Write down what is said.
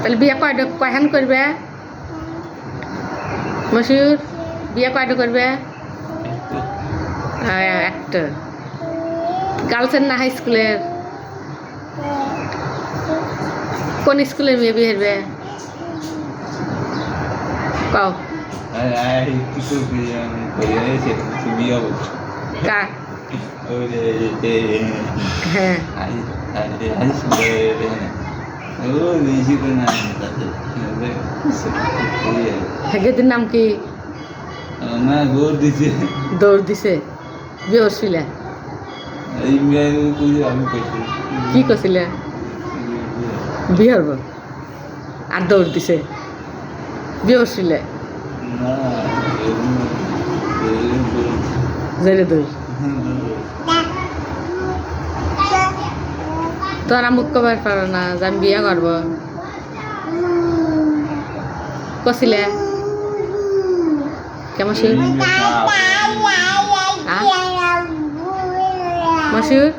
তাহলে বিয়ে কয়খান করবে মশিউর? বিয়ে কয়টা করবে? একটা। গার্লসের না হাই স্কুলের? কোন স্কুলের মেয়ে বিয়ে হবে কও? হ্যাঁ হেগেদির নাম কি? দৌড় দিছে বিয়ে করছিলে? কি করছিলে? বিয়ে হব আর দৌড় দিছে বিয়ে করছিলে? জেলে দৌড়। তোরা মুখ কবার পারো না যে আমি বিয়ে করবো কছিলে কেমন মশিউর?